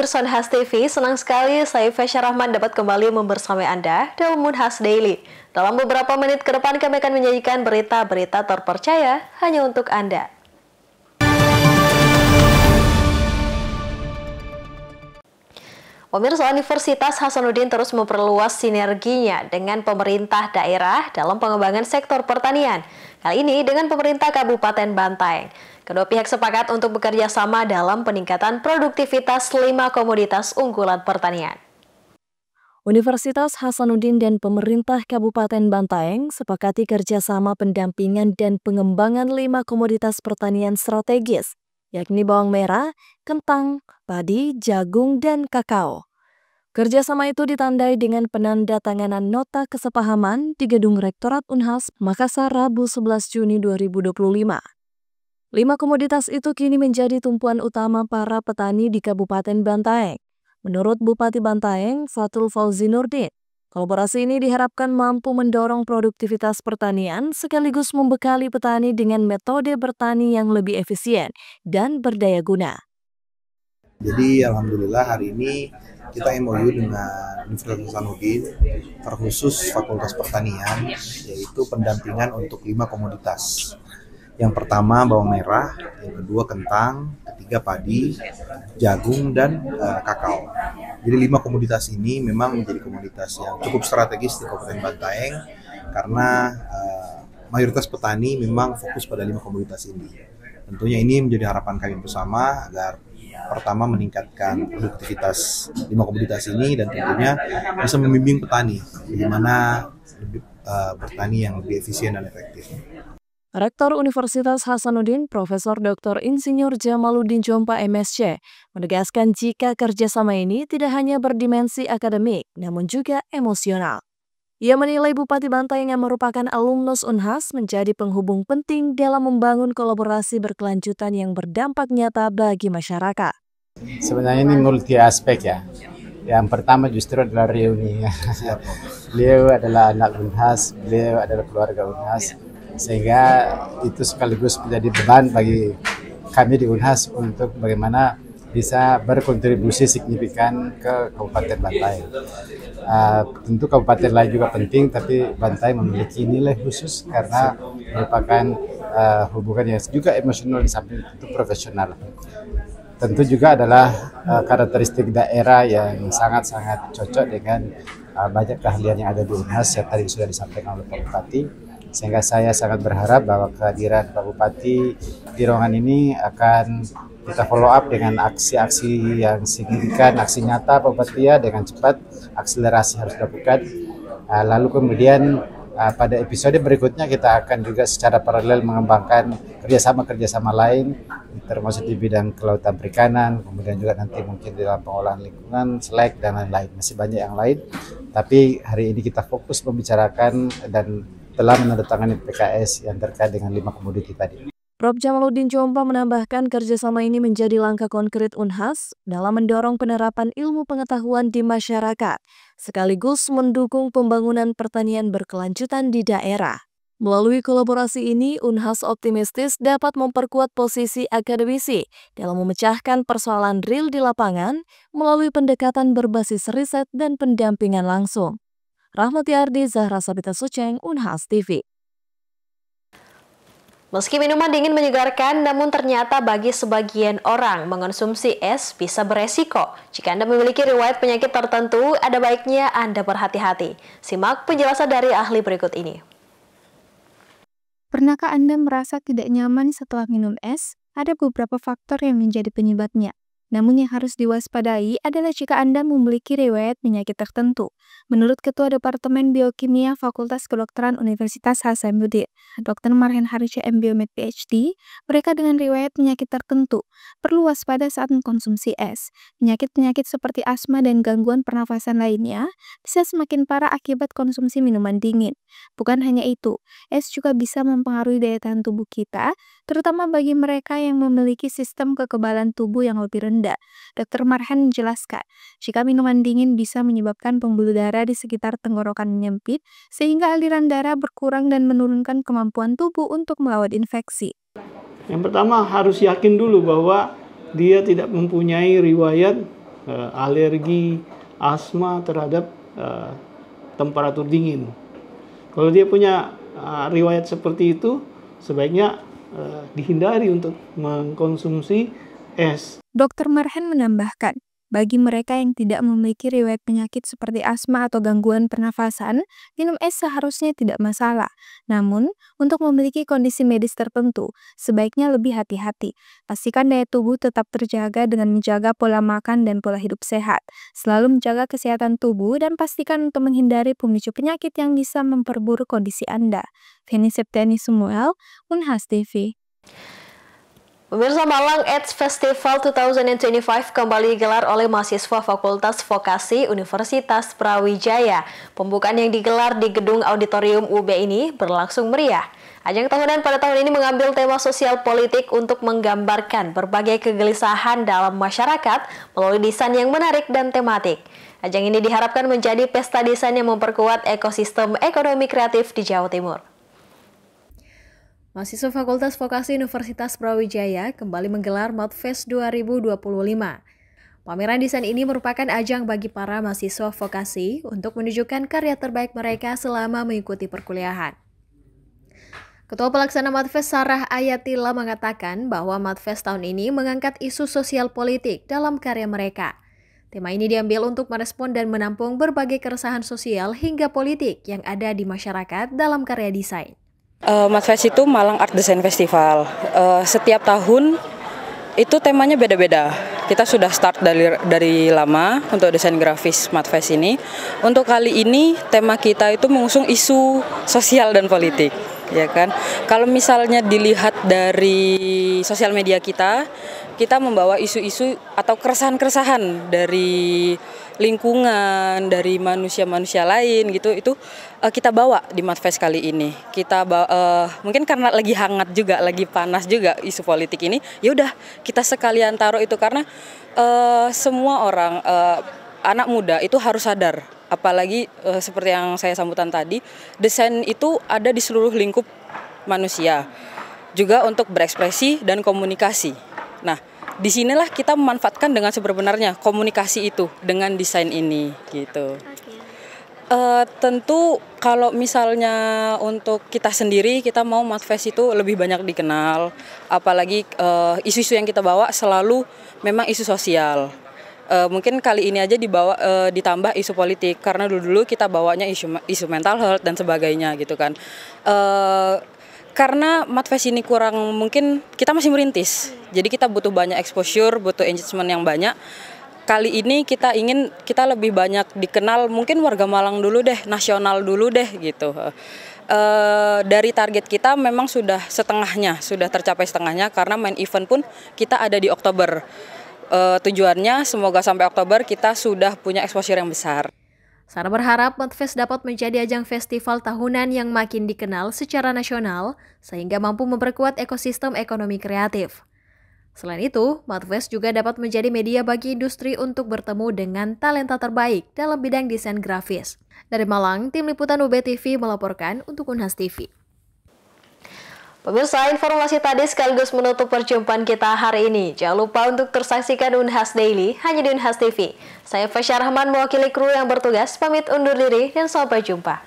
pemirsa Unhas TV, senang sekali saya Fasya Rahman dapat kembali membersamai Anda dalam Unhas Daily. Dalam beberapa menit ke depan kami akan menyajikan berita-berita terpercaya hanya untuk Anda. Pemirsa, Universitas Hasanuddin terus memperluas sinerginya dengan pemerintah daerah dalam pengembangan sektor pertanian. Kali ini dengan pemerintah Kabupaten Bantaeng. Kedua pihak sepakat untuk bekerja sama dalam peningkatan produktivitas 5 komoditas unggulan pertanian. Universitas Hasanuddin dan pemerintah Kabupaten Bantaeng sepakati kerjasama pendampingan dan pengembangan 5 komoditas pertanian strategis, yakni bawang merah, kentang, padi, jagung, dan kakao. Kerjasama itu ditandai dengan penandatanganan nota kesepahaman di Gedung Rektorat Unhas, Makassar, Rabu 11 Juni 2025. 5 komoditas itu kini menjadi tumpuan utama para petani di Kabupaten Bantaeng. Menurut Bupati Bantaeng, Fatul Fauzi Nurdin, kolaborasi ini diharapkan mampu mendorong produktivitas pertanian sekaligus membekali petani dengan metode bertani yang lebih efisien dan berdaya guna. Jadi alhamdulillah hari ini kita MOU dengan Universitas Hasanuddin terkhusus Fakultas Pertanian, yaitu pendampingan untuk 5 komoditas. Yang pertama bawang merah, yang kedua kentang, ketiga padi, jagung, dan kakao. Jadi 5 komoditas ini memang menjadi komoditas yang cukup strategis di Kabupaten Bantaeng karena mayoritas petani memang fokus pada 5 komoditas ini. Tentunya ini menjadi harapan kami bersama agar pertama meningkatkan produktivitas 5 komoditas ini dan tentunya bisa membimbing petani bagaimana bertani yang lebih efisien dan efektif. Rektor Universitas Hasanuddin, Profesor Dr. Insinyur Jamaluddin Jompa MSc, menegaskan jika kerjasama ini tidak hanya berdimensi akademik, namun juga emosional. Ia menilai Bupati Bantaeng yang merupakan alumnus Unhas menjadi penghubung penting dalam membangun kolaborasi berkelanjutan yang berdampak nyata bagi masyarakat. Sebenarnya ini multi aspek ya. Yang pertama justru adalah reuni. Beliau adalah anak Unhas, beliau adalah keluarga Unhas. Sehingga itu sekaligus menjadi beban bagi kami di Unhas untuk bagaimana bisa berkontribusi signifikan ke Kabupaten Bantaeng. Tentu kabupaten lain juga penting, tapi Bantaeng memiliki nilai khusus karena merupakan hubungan yang juga emosional di samping itu profesional. Tentu juga adalah karakteristik daerah yang sangat-sangat cocok dengan banyak keahlian yang ada di Unhas yang tadi sudah disampaikan oleh Pak Bupati. Sehingga saya sangat berharap bahwa kehadiran Pak Bupati di ruangan ini akan kita follow up dengan aksi-aksi yang signifikan, aksi nyata Pak Bupati ya, dengan cepat, akselerasi harus dilakukan. Lalu kemudian pada episode berikutnya kita akan juga secara paralel mengembangkan kerjasama lain, termasuk di bidang kelautan perikanan, kemudian juga nanti mungkin di dalam pengolahan lingkungan, selek, dan lain-lain. Masih banyak yang lain, tapi hari ini kita fokus membicarakan dan telah menandatangani PKS yang terkait dengan 5 komoditi tadi. Prof. Jamaluddin Jompa menambahkan kerjasama ini menjadi langkah konkret Unhas dalam mendorong penerapan ilmu pengetahuan di masyarakat, sekaligus mendukung pembangunan pertanian berkelanjutan di daerah. Melalui kolaborasi ini, Unhas optimistis dapat memperkuat posisi akademisi dalam memecahkan persoalan real di lapangan melalui pendekatan berbasis riset dan pendampingan langsung. Rahmati Ardi, Zahra Sabita Suceng, Unhas TV. Meski minuman dingin menyegarkan, namun ternyata bagi sebagian orang mengonsumsi es bisa beresiko. Jika Anda memiliki riwayat penyakit tertentu, ada baiknya Anda berhati-hati. Simak penjelasan dari ahli berikut ini. Pernahkah Anda merasa tidak nyaman setelah minum es? Ada beberapa faktor yang menjadi penyebabnya. Namun yang harus diwaspadai adalah jika Anda memiliki riwayat penyakit tertentu. Menurut Ketua Departemen Biokimia Fakultas Kedokteran Universitas Hasanuddin, Dr. Marhen Harisha MBiomed PhD, mereka dengan riwayat penyakit tertentu perlu waspada saat mengkonsumsi es. Penyakit-penyakit seperti asma dan gangguan pernafasan lainnya bisa semakin parah akibat konsumsi minuman dingin. Bukan hanya itu, es juga bisa mempengaruhi daya tahan tubuh kita, terutama bagi mereka yang memiliki sistem kekebalan tubuh yang lebih rendah. Dr. Marhen menjelaskan, jika minuman dingin bisa menyebabkan pembuluh darah di sekitar tenggorokan menyempit, sehingga aliran darah berkurang dan menurunkan kemampuan tubuh untuk melawan infeksi. Yang pertama harus yakin dulu bahwa dia tidak mempunyai riwayat alergi, asma terhadap temperatur dingin. Kalau dia punya riwayat seperti itu, sebaiknya dihindari untuk mengkonsumsi es. Dr. Marhan menambahkan, bagi mereka yang tidak memiliki riwayat penyakit seperti asma atau gangguan pernafasan, minum es seharusnya tidak masalah. Namun, untuk memiliki kondisi medis tertentu, sebaiknya lebih hati-hati. Pastikan daya tubuh tetap terjaga dengan menjaga pola makan dan pola hidup sehat. Selalu menjaga kesehatan tubuh dan pastikan untuk menghindari pemicu penyakit yang bisa memperburuk kondisi Anda. Feni Septiani Samuel, Unhas TV. Pemirsa, Malang AIDS Festival 2025 kembali digelar oleh mahasiswa Fakultas Vokasi Universitas Brawijaya. Pembukaan yang digelar di Gedung Auditorium UB ini berlangsung meriah. Ajang tahunan pada tahun ini mengambil tema sosial politik untuk menggambarkan berbagai kegelisahan dalam masyarakat melalui desain yang menarik dan tematik. Ajang ini diharapkan menjadi pesta desain yang memperkuat ekosistem ekonomi kreatif di Jawa Timur. Mahasiswa Fakultas Vokasi Universitas Brawijaya kembali menggelar Madfest 2025. Pameran desain ini merupakan ajang bagi para mahasiswa vokasi untuk menunjukkan karya terbaik mereka selama mengikuti perkuliahan. Ketua Pelaksana Madfest Sarah Ayatila mengatakan bahwa Madfest tahun ini mengangkat isu sosial politik dalam karya mereka. Tema ini diambil untuk merespon dan menampung berbagai keresahan sosial hingga politik yang ada di masyarakat dalam karya desain. Madfest itu Malang Art Design Festival. Setiap tahun itu temanya beda-beda. Kita sudah start dari lama untuk desain grafis Madfest ini. Untuk kali ini tema kita itu mengusung isu sosial dan politik, ya kan? Kalau misalnya dilihat dari sosial media kita membawa isu-isu atau keresahan-keresahan dari lingkungan, dari manusia-manusia lain gitu, itu kita bawa di Madfest kali ini. Kita mungkin karena lagi hangat juga, lagi panas juga isu politik ini, ya udah kita sekalian taruh itu karena semua orang anak muda itu harus sadar, apalagi seperti yang saya sambutan tadi, desain itu ada di seluruh lingkup manusia, juga untuk berekspresi dan komunikasi. Nah, disinilah kita memanfaatkan dengan sebenarnya komunikasi itu dengan desain ini gitu. Tentu kalau misalnya untuk kita sendiri, kita mau Madfest itu lebih banyak dikenal, apalagi isu-isu yang kita bawa selalu memang isu sosial. Mungkin kali ini aja ditambah isu politik karena dulu kita bawanya isu mental health dan sebagainya gitu kan. Karena Madfest ini kurang, mungkin kita masih merintis, jadi kita butuh banyak exposure, butuh engagement yang banyak. Kali ini kita ingin kita lebih banyak dikenal, mungkin warga Malang dulu deh, nasional dulu deh gitu. Dari target kita memang sudah setengahnya, sudah tercapai setengahnya karena main event pun kita ada di Oktober. Tujuannya semoga sampai Oktober kita sudah punya exposure yang besar. Sarah berharap Madfest dapat menjadi ajang festival tahunan yang makin dikenal secara nasional sehingga mampu memperkuat ekosistem ekonomi kreatif. Selain itu, Madfest juga dapat menjadi media bagi industri untuk bertemu dengan talenta terbaik dalam bidang desain grafis. Dari Malang, Tim Liputan UB TV melaporkan untuk Unhas TV. Pemirsa, informasi tadi sekaligus menutup perjumpaan kita hari ini. Jangan lupa untuk terus saksikan Unhas Daily hanya di Unhas TV. Saya Fasya Rahman mewakili kru yang bertugas, pamit undur diri dan sampai jumpa.